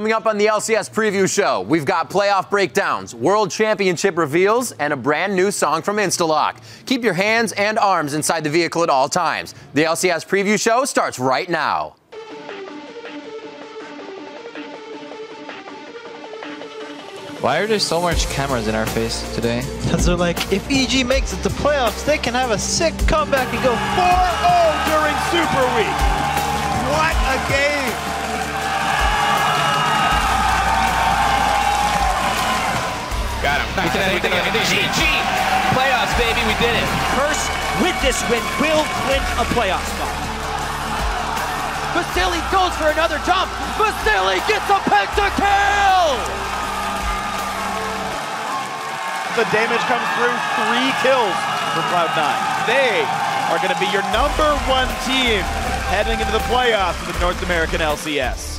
Coming up on the LCS Preview Show, we've got playoff breakdowns, world championship reveals, and a brand new song from Instalock. Keep your hands and arms inside the vehicle at all times. The LCS Preview Show starts right now. Why are there so much cameras in our face today? Because they're like, if EG makes it to playoffs, they can have a sick comeback and go 4-0 during Super Week. What a game! Got him. GG. Playoffs, baby, we did it. Curse, with this win, will clinch a playoff spot. Vasily goes for another jump. Vasily gets a pentakill! The damage comes through, 3 kills for Cloud9. They are going to be your #1 team heading into the playoffs of the North American LCS.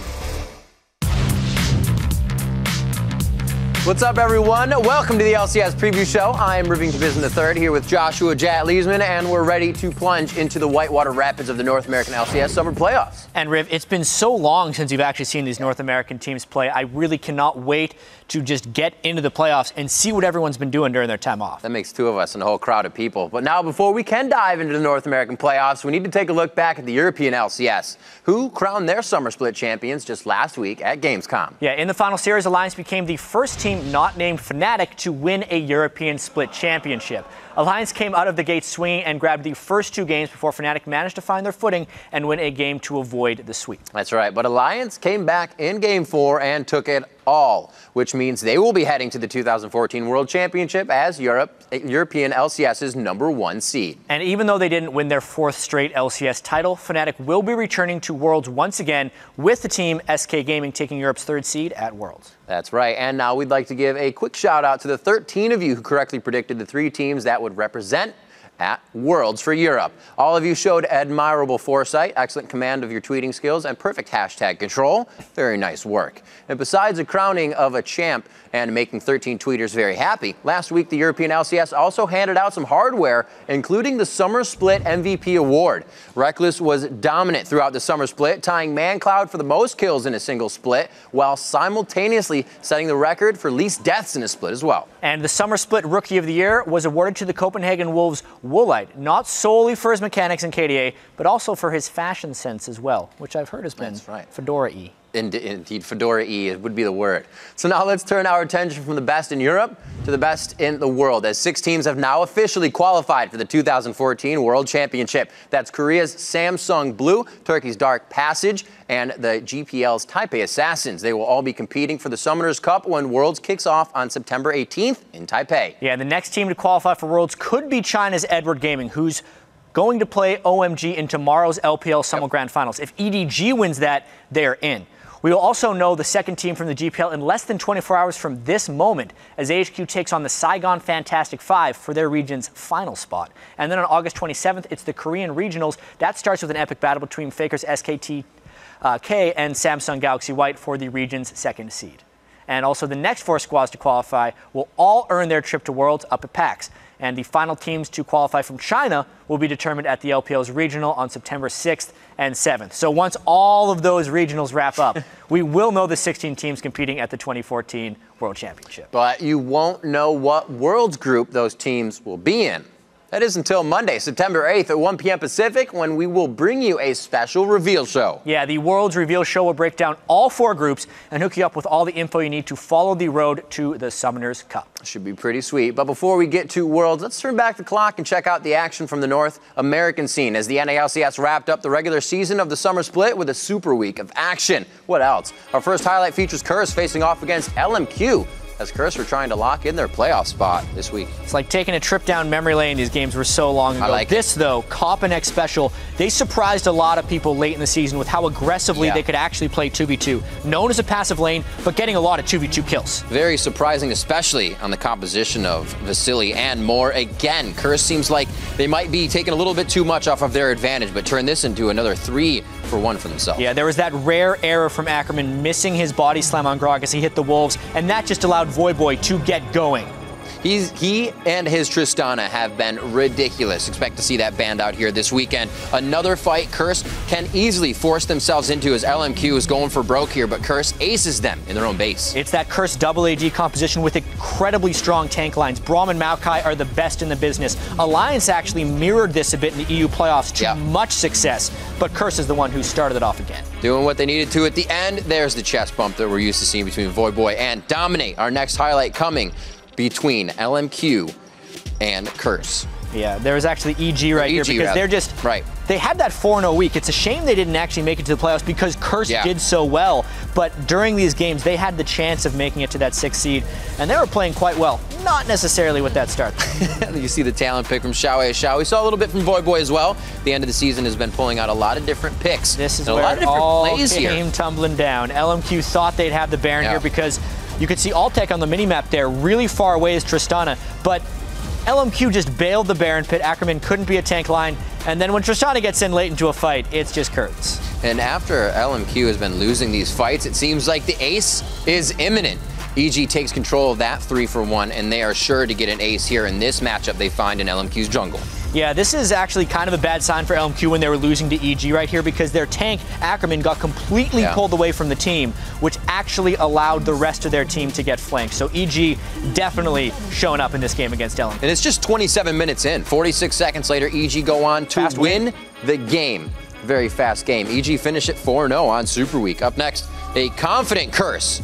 What's up, everyone? Welcome to the LCS Preview Show. I'm Rivington Bisman III here with Joshua Jat Leesman, and we're ready to plunge into the Whitewater Rapids of the North American LCS Summer Playoffs. And Riv, it's been so long since you've actually seen these North American teams play. I really cannot wait to just get into the playoffs and see what everyone's been doing during their time off. That makes 2 of us and a whole crowd of people. But now, before we can dive into the North American playoffs, we need to take a look back at the European LCS, who crowned their Summer Split champions just last week at Gamescom. Yeah, in the final series, Alliance became the first team not named Fnatic to win a European Split championship. Alliance came out of the gate swinging and grabbed the first 2 games before Fnatic managed to find their footing and win a game to avoid the sweep. That's right, but Alliance came back in Game 4 and took it all, which means they will be heading to the 2014 World Championship as European LCS's #1 seed. And even though they didn't win their 4th straight LCS title, Fnatic will be returning to Worlds once again, with the team SK Gaming taking Europe's 3rd seed at Worlds. That's right, and now we'd like to give a quick shout out to the 13 of you who correctly predicted the 3 teams that would represent at Worlds for Europe. All of you showed admirable foresight, excellent command of your tweeting skills, and perfect hashtag control. Very nice work. And besides the crowning of a champ and making 13 tweeters very happy, last week the European LCS also handed out some hardware, including the Summer Split MVP award. Reckless was dominant throughout the Summer Split, tying ManCloud for the most kills in a single split, while simultaneously setting the record for least deaths in a split as well. And the Summer Split Rookie of the Year was awarded to the Copenhagen Wolves' Woolite, not solely for his mechanics in KDA, but also for his fashion sense as well, which I've heard has been Fedora-y. Indeed, Fedora-y would be the word. So now let's turn our attention from the best in Europe to the best in the world, as 6 teams have now officially qualified for the 2014 World Championship. That's Korea's Samsung Blue, Turkey's Dark Passage, and the GPL's Taipei Assassins. They will all be competing for the Summoners Cup when Worlds kicks off on September 18th in Taipei. Yeah, the next team to qualify for Worlds could be China's Edward Gaming, who's going to play OMG in tomorrow's LPL Summer Grand Finals. If EDG wins that, they're in. We will also know the second team from the GPL in less than 24 hours from this moment, as AHQ takes on the Saigon Fantastic 5 for their region's final spot. And then on August 27th, it's the Korean Regionals. That starts with an epic battle between Faker's SKTK and Samsung Galaxy White for the region's 2nd seed. And also the next 4 squads to qualify will all earn their trip to Worlds up at PAX. And the final teams to qualify from China will be determined at the LPL's regional on September 6th and 7th. So once all of those regionals wrap up, we will know the 16 teams competing at the 2014 World Championship. But you won't know what Worlds group those teams will be in. That is until Monday, September 8th at 1 p.m. Pacific, when we will bring you a special reveal show. Yeah, the Worlds Reveal Show will break down all 4 groups and hook you up with all the info you need to follow the road to the Summoners Cup. Should be pretty sweet. But before we get to Worlds, let's turn back the clock and check out the action from the North American scene as the NALCS wrapped up the regular season of the Summer Split with a super week of action. What else? Our first highlight features Curse facing off against LMQ, as Curse were trying to lock in their playoff spot this week. It's like taking a trip down memory lane. These games were so long ago. I like this, though, Cop and X Special, they surprised a lot of people late in the season with how aggressively they could actually play 2v2. Known as a passive lane, but getting a lot of 2v2 kills. Very surprising, especially on the composition of Vasily and more. Again, Curse seems like they might be taking a little bit too much off of their advantage, but turn this into another 3-for-1 for themselves. Yeah, there was that rare error from Ackerman missing his body slam on Grog as he hit the Wolves, and that just allowed Voyboy to get going. He and his Tristana have been ridiculous. Expect to see that band out here this weekend. Another fight Curse can easily force themselves into as LMQ is going for broke here, but Curse aces them in their own base. It's that Curse double AD composition with incredibly strong tank lines. Braum and Maokai are the best in the business. Alliance actually mirrored this a bit in the EU playoffs to much success, but Curse is the one who started it off again. Doing what they needed to at the end. There's the chest bump that we're used to seeing between Voyboy and Dominate. Our next highlight coming between LMQ and Curse. Yeah, there was actually EG right here because they're just they had that 4-0 week. It's a shame they didn't actually make it to the playoffs because Curse did so well. But during these games, they had the chance of making it to that 6th seed, and they were playing quite well. Not necessarily with that start. You see the talent pick from Xiaowei Xiao. We saw a little bit from Voyboy as well. The end of the season has been pulling out a lot of different picks. This is and where a lot of different all plays came here. Tumbling down. LMQ thought they'd have the Baron here because you could see Altec on the minimap there. Really far away is Tristana, but LMQ just bailed the Baron pit. Ackerman couldn't be a tank line. And then when Tristana gets in late into a fight, it's just Kurtz. And after LMQ has been losing these fights, it seems like the ace is imminent. EG takes control of that 3-for-1, and they are sure to get an ace here in this matchup they find in LMQ's jungle. Yeah, this is actually kind of a bad sign for LMQ when they were losing to EG right here because their tank, Ackerman, got completely pulled away from the team, which actually allowed the rest of their team to get flanked. So EG definitely showing up in this game against LMQ. And it's just 27 minutes in. 46 seconds later, EG go on to win the game. Very fast game. EG finish at 4-0 on Super Week. Up next, a confident Curse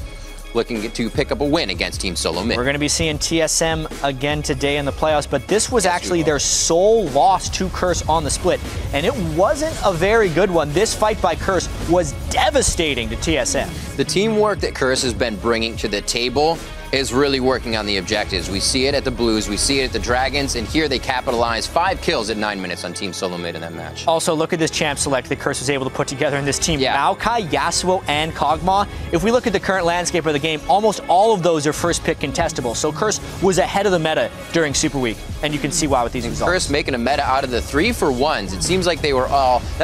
looking to pick up a win against Team Solo Mid. We're going to be seeing TSM again today in the playoffs, but this was actually their sole loss to Curse on the split, and it wasn't a very good one. This fight by Curse was devastating to TSM. The teamwork that Curse has been bringing to the table is really working on the objectives. We see it at the Blues, we see it at the Dragons, and here they capitalize 5 kills at 9 minutes on Team Solo Mid in that match. Also, look at this champ select that Curse was able to put together in this team. Maokai, Yasuo, and Kog'Maw. If we look at the current landscape of the game, almost all of those are first pick contestable. So Curse was ahead of the meta during Super Week, and you can see why with these results. Curse making a meta out of the 3-for-1s. It seems like that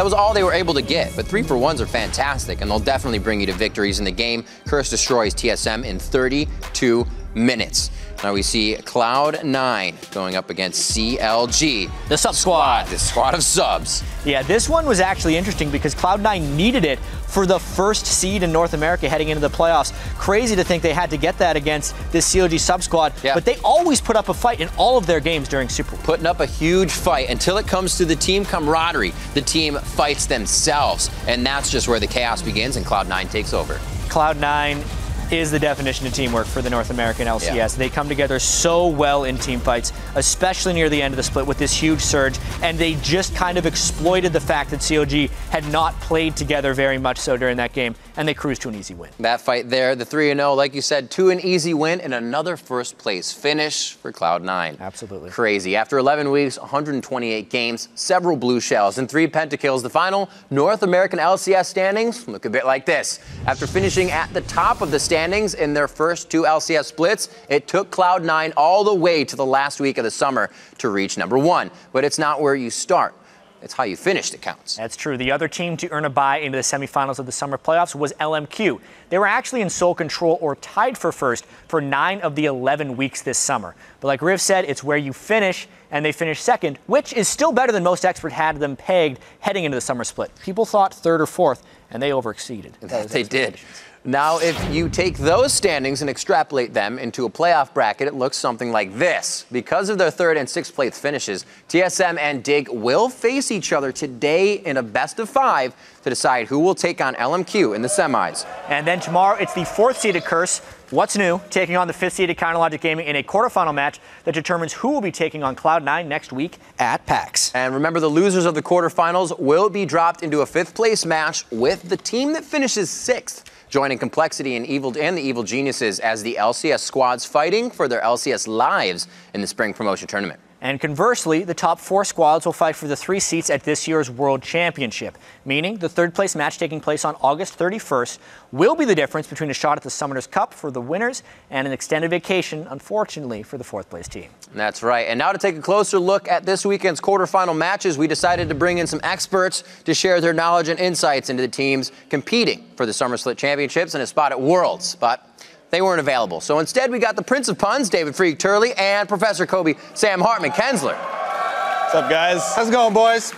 was all they were able to get, but 3-for-1s are fantastic, and they'll definitely bring you to victories in the game. Curse destroys TSM in 32 minutes. Now we see Cloud9 going up against CLG. The sub squad. The squad of subs. Yeah, this one was actually interesting because Cloud9 needed it for the first seed in North America heading into the playoffs. Crazy to think they had to get that against this CLG sub squad, but they always put up a fight in all of their games during Super Week. Putting up a huge fight until it comes to the team camaraderie. The team fights themselves, and that's just where the chaos begins and Cloud9 takes over. Cloud9 is the definition of teamwork for the North American LCS. They come together so well in team fights, especially near the end of the split with this huge surge, and they just kind of exploited the fact that COG had not played together very much so during that game, and they cruised to an easy win. That fight there, the 3-0, like you said, to an easy win and another first place finish for Cloud9. Absolutely. Crazy. After 11 weeks, 128 games, several blue shells, and 3 pentakills, the final North American LCS standings look a bit like this. After finishing at the top of the standings in their first 2 LCS splits, it took Cloud9 all the way to the last week of the summer to reach #1. But it's not where you start. It's how you finish that counts. That's true. The other team to earn a bye into the semifinals of the summer playoffs was LMQ. They were actually in sole control or tied for first for 9 of the 11 weeks this summer. But like Riv said, it's where you finish, and they finished second, which is still better than most experts had them pegged heading into the summer split. People thought 3rd or 4th, and they overexceeded. They did. Now, if you take those standings and extrapolate them into a playoff bracket, it looks something like this. Because of their 3rd and 6th place finishes, TSM and Dig will face each other today in a best-of-5 to decide who will take on LMQ in the semis. And then tomorrow, it's the 4th-seeded Curse. What's new? Taking on the 5th-seeded Counterlogic Gaming in a quarterfinal match that determines who will be taking on Cloud9 next week at PAX. And remember, the losers of the quarterfinals will be dropped into a 5th-place match with the team that finishes 6th. Joining Complexity and the Evil Geniuses as the LCS squads fighting for their LCS lives in the spring promotion tournament. And conversely, the top 4 squads will fight for the 3 seats at this year's World Championship, meaning the 3rd-place match taking place on August 31st will be the difference between a shot at the Summoners Cup for the winners and an extended vacation, unfortunately, for the 4th-place team. That's right. And now to take a closer look at this weekend's quarterfinal matches, we decided to bring in some experts to share their knowledge and insights into the teams competing for the Summer Split Championships and a spot at Worlds. But they weren't available. So instead, we got the Prince of Puns, David Freak Turley, and Professor Kobe Sam Hartman Kensler. What's up, guys? How's it going, boys?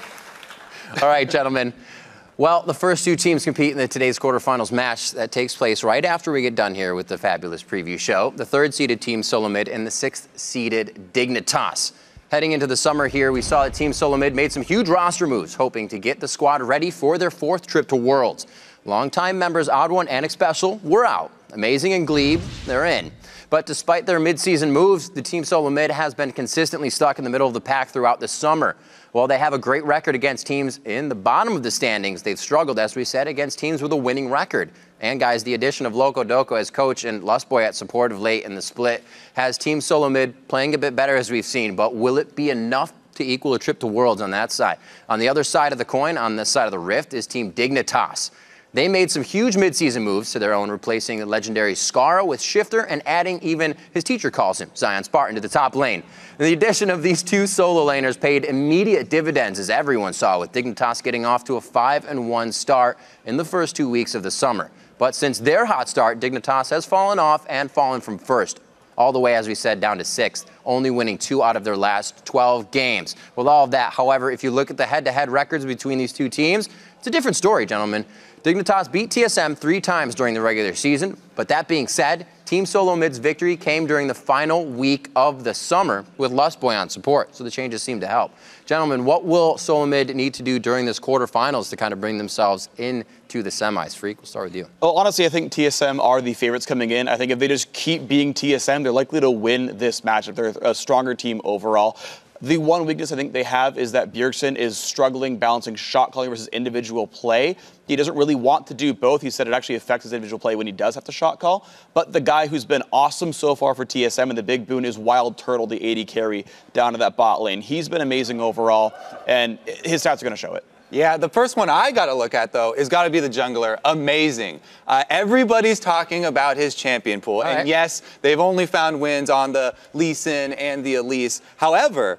All right, gentlemen. Well, the first two teams compete in today's quarterfinals match that takes place right after we get done here with the fabulous preview show. The third-seeded Team Solomid and the sixth-seeded Dignitas. Heading into the summer here, we saw that Team Solomid made some huge roster moves, hoping to get the squad ready for their fourth trip to Worlds. Longtime members Odd One and Special were out. Amazing and Glebe, they're in. But despite their mid-season moves, the Team Solomid has been consistently stuck in the middle of the pack throughout the summer. While they have a great record against teams in the bottom of the standings, they've struggled, as we said, against teams with a winning record. And guys, the addition of Loco Doco as coach and Lustboy at support of late in the split has Team Solomid playing a bit better, as we've seen. But will it be enough to equal a trip to Worlds on that side? On the other side of the coin, on this side of the rift, is Team Dignitas. They made some huge midseason moves to their own, replacing the legendary Scara with Shifter and adding even, his teacher calls him, Zion Spartan to the top lane. And the addition of these two solo laners paid immediate dividends, as everyone saw, with Dignitas getting off to a 5-1 start in the first 2 weeks of the summer. But since their hot start, Dignitas has fallen off and fallen from first, all the way, as we said, down to sixth, only winning 2 out of their last 12 games. With all of that, however, if you look at the head-to-head records between these two teams, it's a different story, gentlemen. Dignitas beat TSM 3 times during the regular season, but that being said, Team Solomid's victory came during the final week of the summer with Lustboy on support, so the changes seem to help. Gentlemen, what will Solomid need to do during this quarterfinals to kind of bring themselves into the semis? Freak, we'll start with you. Well, honestly, I think TSM are the favorites coming in. I think if they just keep being TSM, they're likely to win this matchup. They're a stronger team overall. The one weakness I think they have is that Bjergsen is struggling balancing shot calling versus individual play. He doesn't really want to do both. He said it actually affects his individual play when he does have to shot call. But the guy who's been awesome so far for TSM and the big boon is Wild Turtle, the AD carry down to that bot lane. He's been amazing overall, and his stats are going to show it. Yeah, the first one I got to look at, though, is got to be the jungler. Amazing. Everybody's talking about his champion pool. And yes, they've only found wins on the Lee Sin and the Elise. However,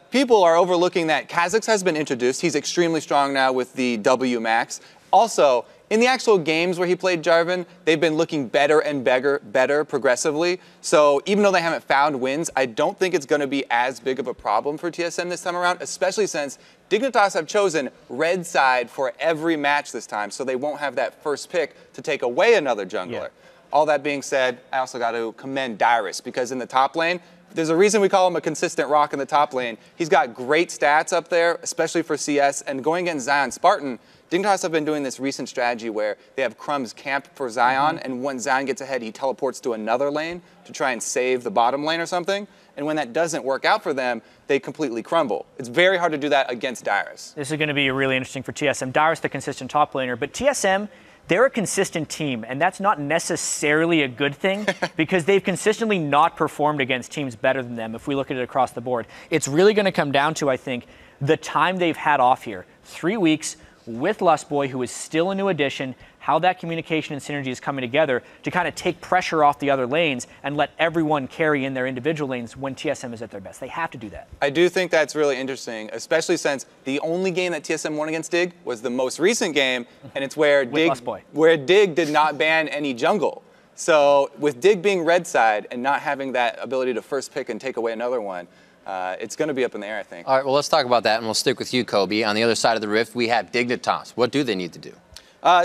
people are overlooking that Kha'Zix has been introduced. He's extremely strong now with the W max. Also, in the actual games where he played Jarvan, they've been looking better and better progressively. So even though they haven't found wins, I don't think it's going to be as big of a problem for TSM this time around, especially since Dignitas have chosen red side for every match this time, so they won't have that first pick to take away another jungler. Yeah. All that being said, I also got to commend Dyrus, because in the top lane, there's a reason we call him a consistent rock in the top lane. He's got great stats up there, especially for CS, and going against Zion Spartan, Dignitas have been doing this recent strategy where they have Crumbs camp for Zion, and when Zion gets ahead, he teleports to another lane to try and save the bottom lane or something. And when that doesn't work out for them, they completely crumble. It's very hard to do that against Dyrus. This is going to be really interesting for TSM. Dyrus, the consistent top laner, but TSM, they're a consistent team, and that's not necessarily a good thing because they've consistently not performed against teams better than them if we look at it across the board. It's really going to come down to, I think, the time they've had off here. 3 weeks with Lustboy, who is still a new addition, how that communication and synergy is coming together to kind of take pressure off the other lanes and let everyone carry in their individual lanes when TSM is at their best. They have to do that. I do think that's really interesting, especially since the only game that TSM won against Dig was the most recent game, and it's where Dig did not ban any jungle. So with Dig being red side and not having that ability to first pick and take away another one, it's going to be up in the air, I think. All right, well, let's talk about that, and we'll stick with you, Kobe. On the other side of the rift, we have Dignitas. What do they need to do?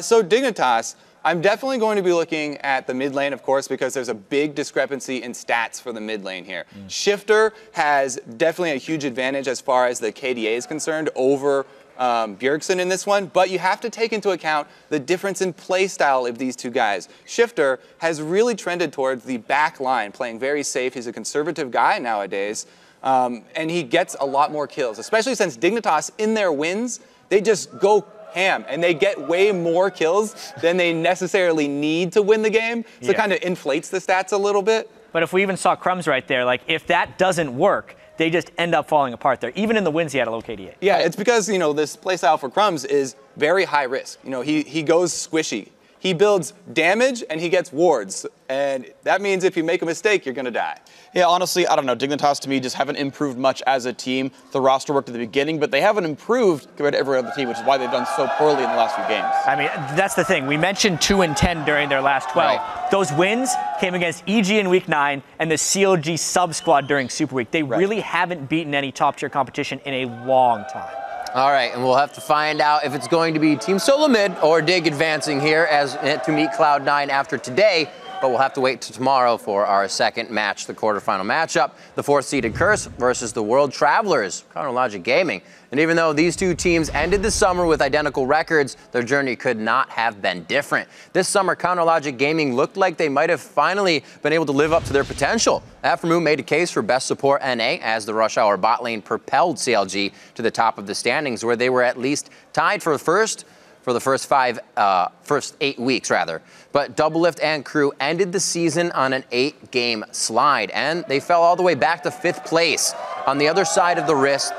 So Dignitas, I'm definitely going to be looking at the mid lane, of course, because there's a big discrepancy in stats for the mid lane here. Shifter has definitely a huge advantage as far as the KDA is concerned over Bjergsen in this one, but you have to take into account the difference in play style of these two guys. Shifter has really trended towards the back line, playing very safe. He's a conservative guy nowadays. And he gets a lot more kills, especially since Dignitas, in their wins, they just go ham, and they get way more kills than they necessarily need to win the game, so it kind of inflates the stats a little bit. But if we even saw Crumbs right there, like if that doesn't work, they just end up falling apart there. Even in the wins, he had a low KDA. Yeah, it's because, you know, this playstyle for Crumbs is very high risk. You know, he goes squishy. He builds damage and he gets wards. And that means if you make a mistake, you're going to die. Yeah, honestly, I don't know. Dignitas, to me, just haven't improved much as a team. The roster worked at the beginning, but they haven't improved compared to every other team, which is why they've done so poorly in the last few games. I mean, that's the thing. We mentioned 2-10 during their last 12. Right. Those wins came against EG in Week 9 and the CLG sub-squad during Super Week. They really haven't beaten any top-tier competition in a long time. All right, and we'll have to find out if it's going to be Team Solo Mid or Dig advancing here as to meet Cloud9 after today. But we'll have to wait till tomorrow for our second match, the quarterfinal matchup, the 4th-seeded Curse versus the World Travelers, Chronologic Gaming. And even though these two teams ended the summer with identical records, their journey could not have been different. This summer, Chronologic Gaming looked like they might have finally been able to live up to their potential. Aphromoo made a case for best support NA as the Rush Hour bot lane propelled CLG to the top of the standings, where they were at least tied for the first 8 weeks, rather. But Doublelift and crew ended the season on an 8-game slide, and they fell all the way back to 5th place. On the other side of the rift,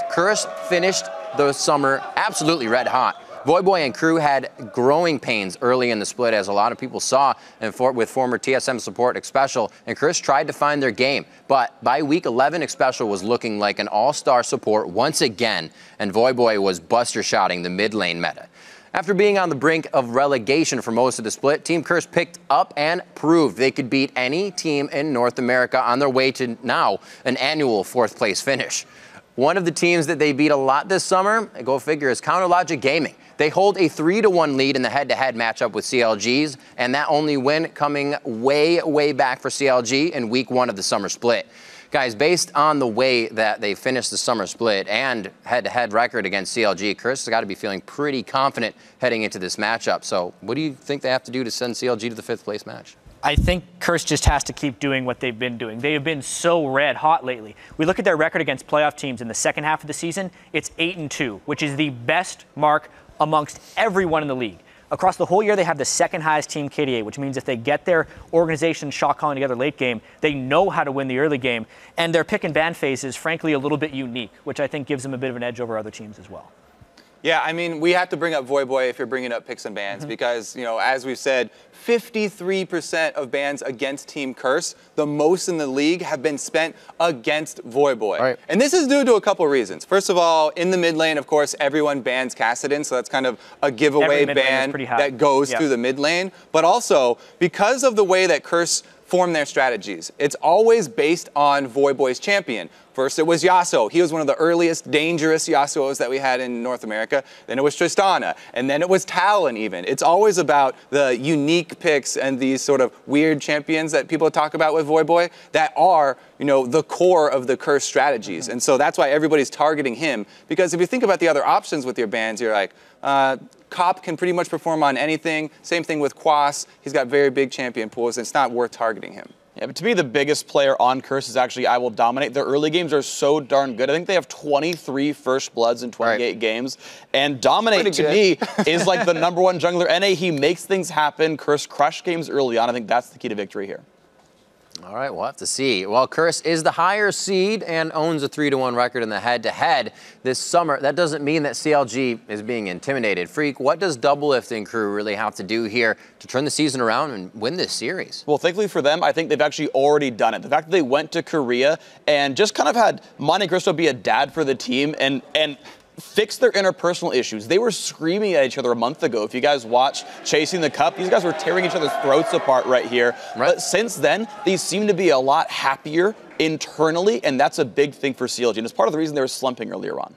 Curse finished the summer absolutely red hot. Voyboy and crew had growing pains early in the split, as a lot of people saw, and with former TSM support Xpecial, and Curse tried to find their game. But by week 11, Xpecial was looking like an all-star support once again, and Voyboy was buster-shotting the mid lane meta. After being on the brink of relegation for most of the split, Team Curse picked up and proved they could beat any team in North America on their way to now an annual 4th-place finish. One of the teams that they beat a lot this summer, go figure, is Chronologic Gaming. They hold a 3-1 lead in the head-to-head matchup with CLGs, and that only win coming way back for CLG in week 1 of the summer split. Guys, based on the way that they finished the summer split and head-to-head record against CLG, Curse has got to be feeling pretty confident heading into this matchup. So what do you think they have to do to send CLG to the 5th-place match? I think Curse just has to keep doing what they've been doing. They have been so red hot lately. We look at their record against playoff teams in the second half of the season, it's 8-2, which is the best mark amongst everyone in the league. Across the whole year, they have the second highest team KDA, which means if they get their organization shot calling together late game, they know how to win the early game. And their pick and ban phase is frankly a little bit unique, which I think gives them a bit of an edge over other teams as well. Yeah, I mean, we have to bring up Voyboy if you're bringing up picks and bans because, you know, as we've said, 53% of bans against Team Curse, the most in the league, have been spent against Voyboy. Right. And this is due to a couple reasons. First of all, in the mid lane, of course, everyone bans Kassadin, so that's kind of a giveaway ban that goes through the mid lane. But also, because of the way that Curse form their strategies, it's always based on Voyboy's champion. First, it was Yasuo. He was one of the earliest dangerous Yasuos that we had in North America. Then it was Tristana. And then it was Talon even. It's always about the unique picks and these sort of weird champions that people talk about with Voyboy that are, you know, the core of the Curse strategies. And so that's why everybody's targeting him. Because if you think about the other options with your bans, you're like, Cop can pretty much perform on anything. Same thing with Quas. He's got very big champion pools, and it's not worth targeting him. Yeah, but to me, the biggest player on Curse is actually I Will Dominate. Their early games are so darn good. I think they have 23 first bloods in 28 games. And Dominate, to me, is like the #1 jungler. NA, he makes things happen. Curse crush games early on. I think that's the key to victory here. All right, we'll have to see. Well, Curse is the higher seed and owns a 3-1 record in the head-to-head this summer. That doesn't mean that CLG is being intimidated. Freak, what does Doublelift and crew really have to do here to turn the season around and win this series? Well, thankfully for them, I think they've actually already done it. The fact that they went to Korea and just kind of had Monte Cristo be a dad for the team and fix their interpersonal issues. They were screaming at each other a month ago. If you guys watched Chasing the Cup, these guys were tearing each other's throats apart right here. Right. But since then, they seem to be a lot happier internally, and that's a big thing for CLG. And it's part of the reason they were slumping earlier on.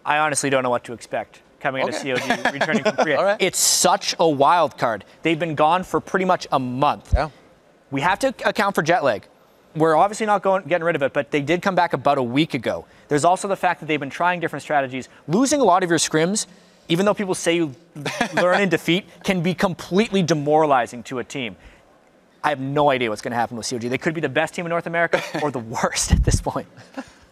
I honestly don't know what to expect coming into CLG, returning from Korea. It's such a wild card. They've been gone for pretty much a month. Yeah. We have to account for jet lag. We're obviously not getting rid of it, but they did come back about a week ago. There's also the fact that they've been trying different strategies. Losing a lot of your scrims, even though people say you learn in defeat, can be completely demoralizing to a team. I have no idea what's going to happen with CLG. They could be the best team in North America or the worst at this point.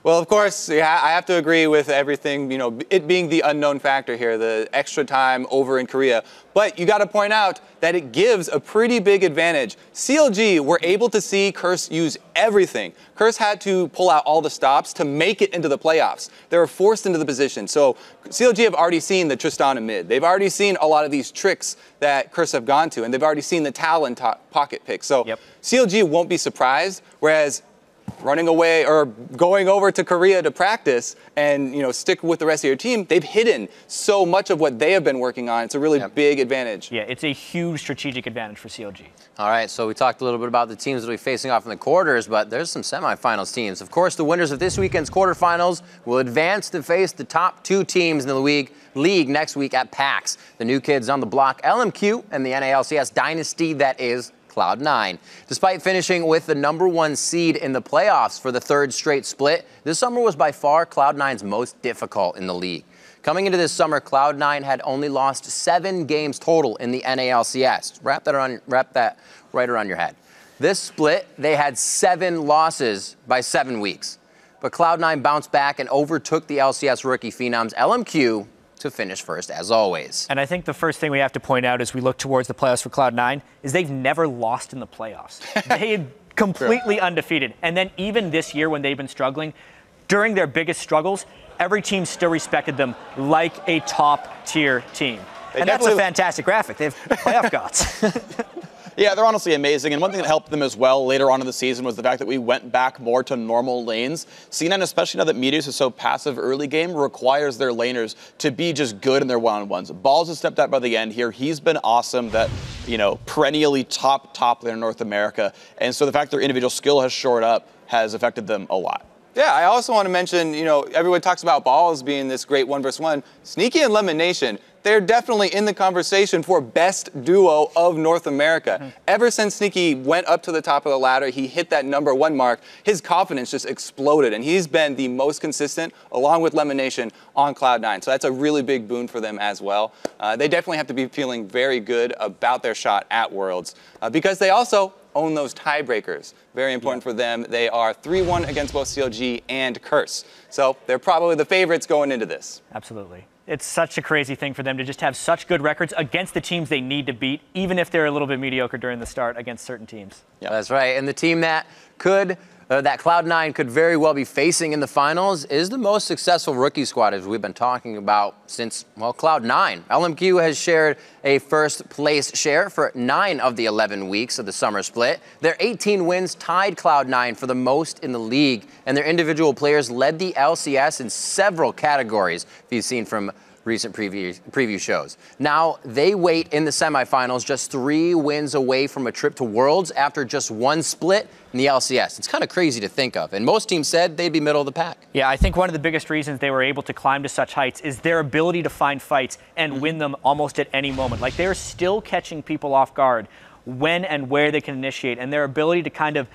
Well, of course, yeah, I have to agree with everything, you know, it being the unknown factor here, the extra time over in Korea. But you got to point out that it gives a pretty big advantage. CLG were able to see Curse use everything. Curse had to pull out all the stops to make it into the playoffs. They were forced into the position. So CLG have already seen the Tristana mid. They've already seen a lot of these tricks that Curse have gone to, and they've already seen the Talon pocket pick. So CLG won't be surprised, whereas running away or going over to Korea to practice and, you know, stick with the rest of your team, they've hidden so much of what they have been working on. It's a really big advantage. Yeah, it's a huge strategic advantage for CLG. All right, so we talked a little bit about the teams that will be facing off in the quarters, but there's some semifinals teams. Of course, the winners of this weekend's quarterfinals will advance to face the top 2 teams in the league next week at PAX. The new kids on the block, LMQ, and the NALCS dynasty that is Cloud9. Despite finishing with the #1 seed in the playoffs for the 3rd straight split, this summer was by far Cloud9's most difficult in the league. Coming into this summer, Cloud9 had only lost 7 games total in the NALCS. Wrap that right around your head. This split, they had 7 losses by 7 weeks. But Cloud9 bounced back and overtook the LCS rookie phenoms LMQ to finish first, as always. And I think the first thing we have to point out as we look towards the playoffs for Cloud9 is they've never lost in the playoffs. They're completely undefeated. And then even this year when they've been struggling, during their biggest struggles, every team still respected them like a top-tier team. And that's a fantastic graphic. They have playoff gods. Yeah, they're honestly amazing. And one thing that helped them as well later on in the season was the fact that we went back more to normal lanes. C9, especially now that Meteors is so passive early game, requires their laners to be just good in their one-on-ones. Balls has stepped up by the end here. He's been awesome, that, you know, perennially top laner in North America. And so the fact their individual skill has shored up has affected them a lot. Yeah, I also want to mention, you know, everyone talks about Balls being this great 1v1. Sneaky and Lemon Nation, they're definitely in the conversation for best duo of North America. Ever since Sneaky went up to the top of the ladder, he hit that #1 mark, his confidence just exploded, and he's been the most consistent, along with Lemon Nation, on Cloud9. So that's a really big boon for them as well. They definitely have to be feeling very good about their shot at Worlds, because they also own those tiebreakers. Very important for them. They are 3-1 against both CLG and Curse. So they're probably the favorites going into this. Absolutely. It's such a crazy thing for them to just have such good records against the teams they need to beat, even if they're a little bit mediocre during the start against certain teams. Yeah, that's right. And the team that that Cloud9 could very well be facing in the finals is the most successful rookie squad, as we've been talking about since, well, Cloud9. LMQ has shared a first place share for 9 of the 11 weeks of the summer split. Their 18 wins tied Cloud9 for the most in the league, and their individual players led the LCS in several categories, if you've seen from recent preview shows. Now, they wait in the semifinals, just 3 wins away from a trip to Worlds after just 1 split in the LCS. It's kind of crazy to think of, and most teams said they'd be middle of the pack. Yeah, I think one of the biggest reasons they were able to climb to such heights is their ability to find fights and win them almost at any moment. Like, they're still catching people off guard when and where they can initiate, and their ability to kind of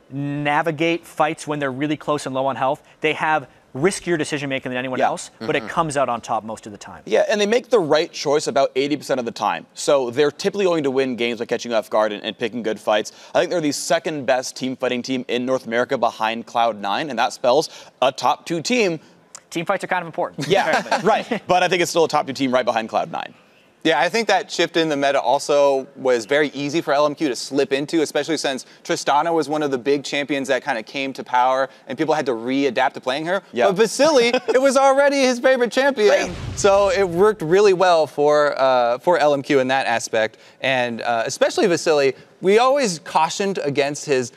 navigate fights when they're really close and low on health. They have riskier decision making than anyone else, but it comes out on top most of the time. Yeah, and they make the right choice about 80% of the time. So they're typically going to win games by catching off guard and picking good fights. I think they're the 2nd best team fighting team in North America behind Cloud9, and that spells a top 2 team. Team fights are kind of important. Yeah, right. But I think it's still a top 2 team right behind Cloud9. Yeah, I think that shift in the meta also was very easy for LMQ to slip into, especially since Tristana was one of the big champions that kind of came to power and people had to readapt to playing her. But Vasily, it was already his favorite champion. Right. So it worked really well for LMQ in that aspect. And especially Vasily, we always cautioned against his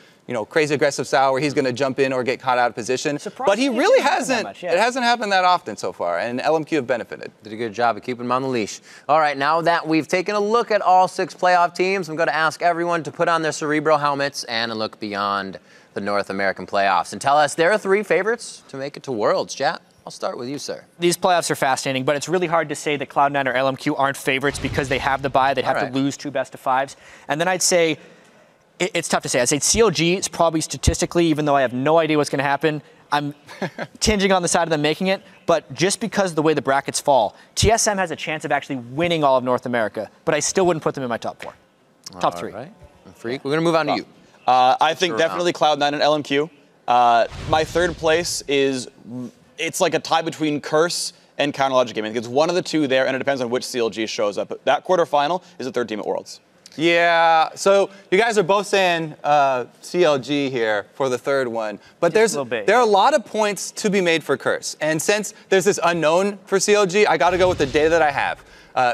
crazy aggressive style where he's going to jump in or get caught out of position. But he really hasn't. It hasn't happened that often so far, and LMQ have benefited. Did a good job of keeping him on the leash. All right, now that we've taken a look at all 6 playoff teams, I'm going to ask everyone to put on their Cerebro helmets and look beyond the North American playoffs and tell us their 3 favorites to make it to Worlds. Chat, I'll start with you, sir. These playoffs are fascinating, but it's really hard to say that Cloud9 or LMQ aren't favorites because they have the bye. They'd have to lose 2 best-of-5s. And then I'd say, it's tough to say. I'd say CLG is probably statistically, even though I have no idea what's going to happen, I'm tinging on the side of them making it. But just because of the way the brackets fall, TSM has a chance of actually winning all of North America, but I still wouldn't put them in my top 4. Top 3. All right. Freak, we're going to move on to you. I think definitely Cloud9 and LMQ. My third place it's like a tie between Curse and Counter Logic Gaming. It's one of the two there, and it depends on which CLG shows up. But that quarterfinal is the third team at Worlds. Yeah, so you guys are both saying CLG here for the third one, but there are a lot of points to be made for Curse. And since there's this unknown for CLG, I got to go with the data that I have.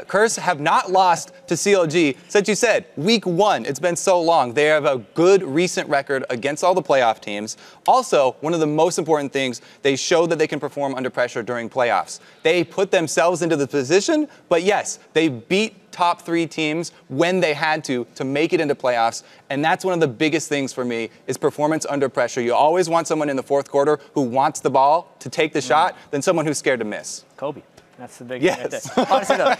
Curse have not lost to CLG since you said week 1. It's been so long. They have a good recent record against all the playoff teams. Also, one of the most important things, they showed that they can perform under pressure during playoffs. They put themselves into the position, but yes, they beat top 3 teams when they had to make it into playoffs. And that's one of the biggest things for me is performance under pressure. You always want someone in the fourth quarter who wants the ball to take the shot than someone who's scared to miss. Kobe. That's the big yes. thing. Honestly, though,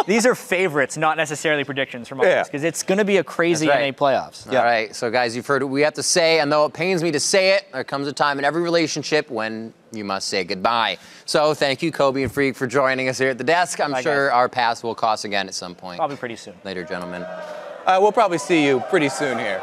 these are favorites, not necessarily predictions from us, because it's going to be a crazy NA playoffs. Yeah. All right, so guys, you've heard what we have to say, and though it pains me to say it, there comes a time in every relationship when you must say goodbye. So thank you, Kobe and Freak, for joining us here at the desk. I'm sure our paths will cross again at some point. Probably pretty soon. Later, gentlemen. We'll probably see you pretty soon here.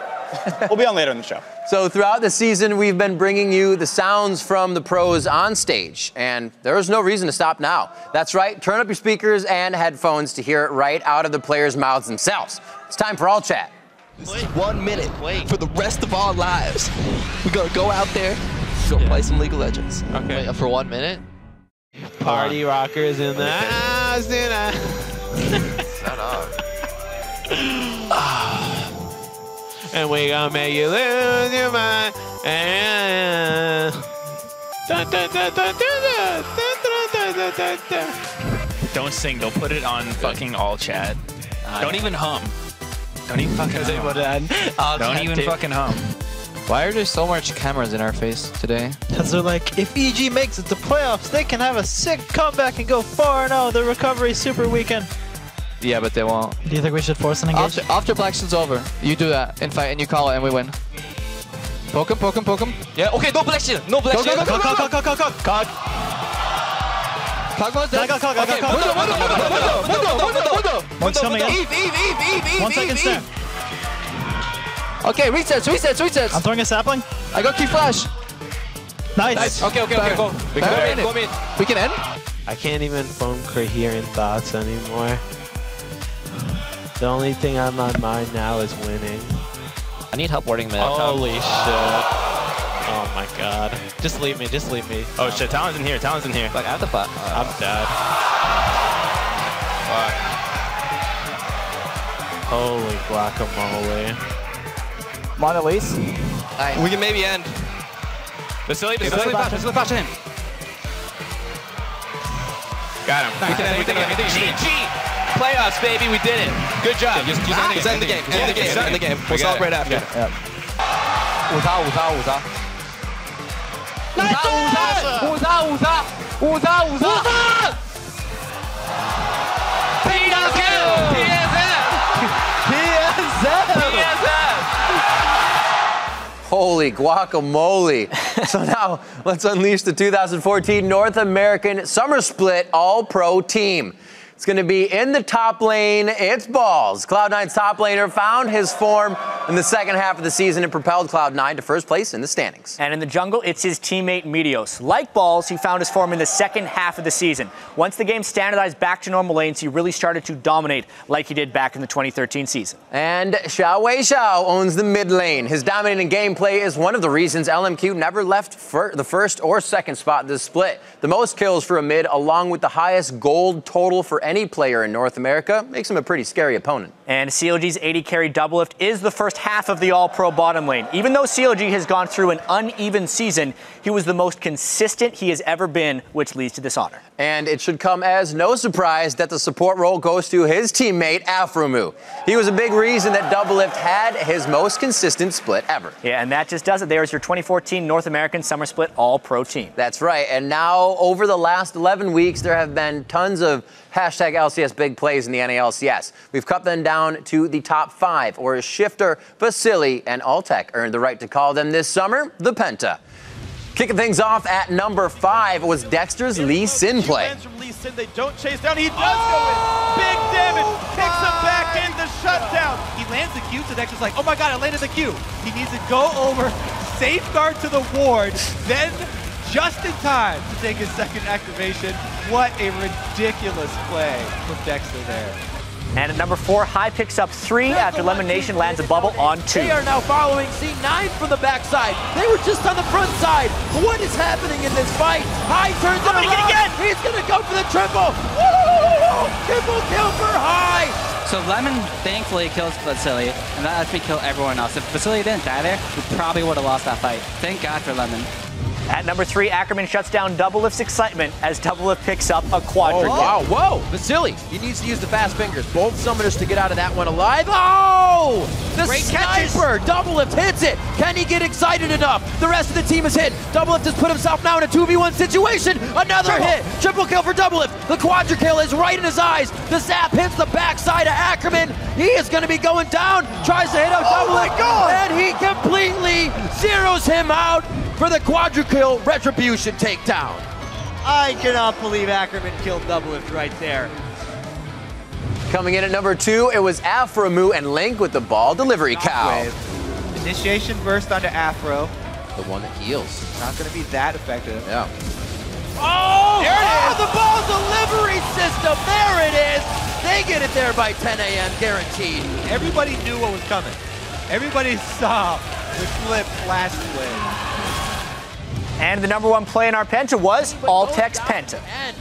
We'll be on later in the show. So throughout the season, we've been bringing you the sounds from the pros on stage, and there is no reason to stop now. That's right, turn up your speakers and headphones to hear it right out of the players' mouths themselves. It's time for All Chat. This is 1 minute for the rest of our lives. We're gonna go out there, go play some League of Legends. Okay. Wait, for 1 minute? Party rockers in the house tonight. Shut up. And we gonna make you lose your mind. And don't sing. They'll put it on fucking All Chat. Don't even hum. Don't even fucking hum. Don't even fucking hum. Why are there so much cameras in our face today? Because they're like, if EG makes it to playoffs, they can have a sick comeback and go 4-0. The recovery super weekend. Yeah, but they won't. Do you think we should force an engage? After Blackstone's over, you do that in fight and you call it and we win. Poke him, poke him, poke him. Yeah, okay, no Black Shield. No Black Shield. Cog. Cog was dead. Window. One's coming in. Eve. 1 second stand. Okay, resets. I'm throwing a sapling. I got key flash. Nice. Okay, go. We can end? I can't even form coherent thoughts anymore. The only thing on my mind now is winning. I need help warding mid. Holy shit. Oh my god. Just leave me. Oh shit, Talon's in here. Like, I have the bot. I'm dead. Holy guacamole. I'm on at least. We can maybe end. Vasily flash him. Got him. We can end. GG! Playoffs, baby, we did it. Good job. Just end the game. End the game. We'll celebrate after. Holy guacamole. So now let's unleash the 2014 North American Summer Split All-Pro team. It's going to be in the top lane. It's Balls. Cloud9's top laner found his form in the second half of the season and propelled Cloud9 to first place in the standings. And in the jungle, it's his teammate Meteos. Like Balls, he found his form in the second half of the season. Once the game standardized back to normal lanes, he really started to dominate like he did back in the 2013 season. And Xiao Weishao owns the mid lane. His dominating gameplay is one of the reasons LMQ never left the first or second spot in this split. The most kills for a mid, along with the highest gold total for any player in North America, makes him a pretty scary opponent. And CLG's 80 carry doublelift is the first half of the All-Pro bottom lane. Even though CLG has gone through an uneven season, he was the most consistent he has ever been, which leads to this honor. And it should come as no surprise that the support role goes to his teammate, Afromu. He was a big reason that doublelift had his most consistent split ever. Yeah, and that just does it. There's your 2014 North American Summer Split All-Pro team. That's right. And now, over the last 11 weeks, there have been tons of hashtag LCS big plays in the NALCS. We've cut them down to the top 5, or as Shifter, Vasily, and Altec earned the right to call them this summer the Penta. Kicking things off at number 5 was Dexter's Lee Sin play. They don't chase down. He does go in. Big damage. Picks him back in the shutdown. He lands the Q, so Dexter's like, oh my god, I landed the Q. He needs to go over, safeguard to the ward, then just in time to take his second activation. What a ridiculous play from Dexter there. And at number 4, High picks up 3 after Lemon Nation lands a bubble on 2. They are now following C9 from the backside. They were just on the front side. What is happening in this fight? High turns it around. Again. He's going to go for the triple. Woo! Triple kill for High. So Lemon thankfully kills Vasily, and that lets me kill everyone else. If Vasily didn't die there, we probably would have lost that fight. Thank God for Lemon. At number 3, Ackerman shuts down Doublelift's excitement as Doublelift picks up a quadra kill. Wow, whoa! Vasily, he needs to use the fast fingers. Both summoners to get out of that one alive. Oh! The Great sniper! Doublelift hits it! Can he get excited enough? The rest of the team is hit. Doublelift has put himself now in a 2v1 situation. Another hit! Triple kill for Doublelift. The quadra kill is right in his eyes. The zap hits the backside of Ackerman. He is going to be going down. Tries to hit out Doublelift. And he completely zeroes him out for the quadra kill retribution takedown. I cannot believe Ackerman killed Doublelift right there. Coming in at number 2, it was Afromu and Link with the ball delivery cow. Initiation burst onto Afro. The one that heals. Not going to be that effective. Yeah. Oh! There it is! The ball delivery system. There it is. They get it there by 10 a.m. guaranteed. Everybody knew what was coming. Everybody saw the flip flash play. And the number 1 play in our Penta was Altek's Penta. And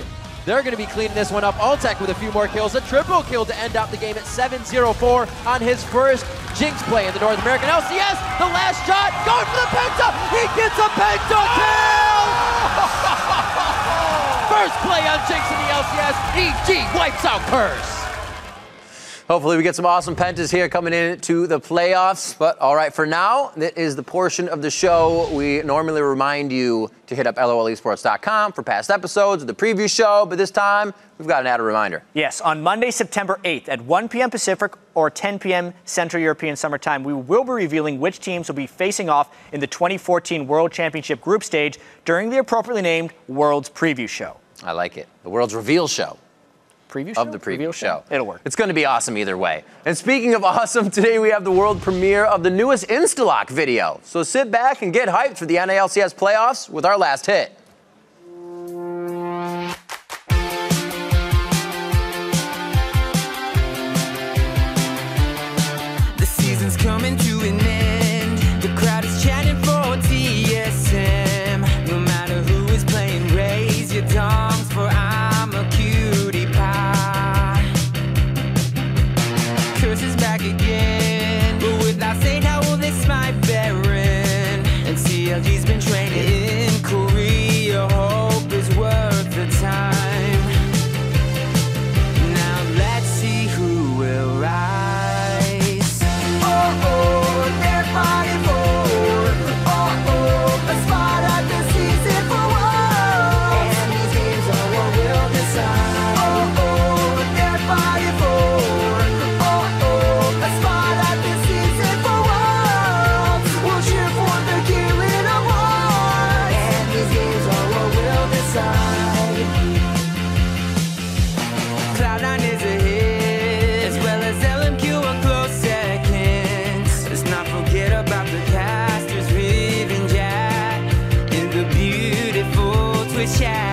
they're going to be cleaning this one up. Altek with a few more kills. A triple kill to end out the game at 7-0-4 on his first Jinx play in the North American LCS. The last shot, going for the Penta. He gets a Penta kill! First play on Jinx in the LCS. EG wipes out Curse. Hopefully we get some awesome pentas here coming into the playoffs. But all right, for now, that is the portion of the show we normally remind you to hit up lolesports.com for past episodes of the preview show. But this time, we've got an added reminder. Yes, on Monday, September 8th at 1 p.m. Pacific or 10 p.m. Central European Summer Time, we will be revealing which teams will be facing off in the 2014 World Championship group stage during the appropriately named World's Preview Show. I like it. The World's Reveal Show. Preview show? Of the preview show. It'll work. It's going to be awesome either way. And speaking of awesome, today we have the world premiere of the newest Instalock video. So sit back and get hyped for the NALCS playoffs with our last hit. The season's coming to an end. The crowd is chanting for TSM. No matter who is playing, raise your dongs for I'm a cutie pie. Curse is back again, but without saying how old this my veteran. And CLG's been training in Korea. Hope is worth the time. Now let's see who will rise. Oh, they're fighting for. Oh, a spot at the season for Worlds. And these games are what will decide. Oh, they're fighting for. Oh, a spot at the season for Worlds. We'll cheer for the killing awards. And these games are what will decide. Cloud9 is ahead, as well as LMQ a close second. Let's not forget about the casters, Riv and Jack, in the beautiful Twitch chat.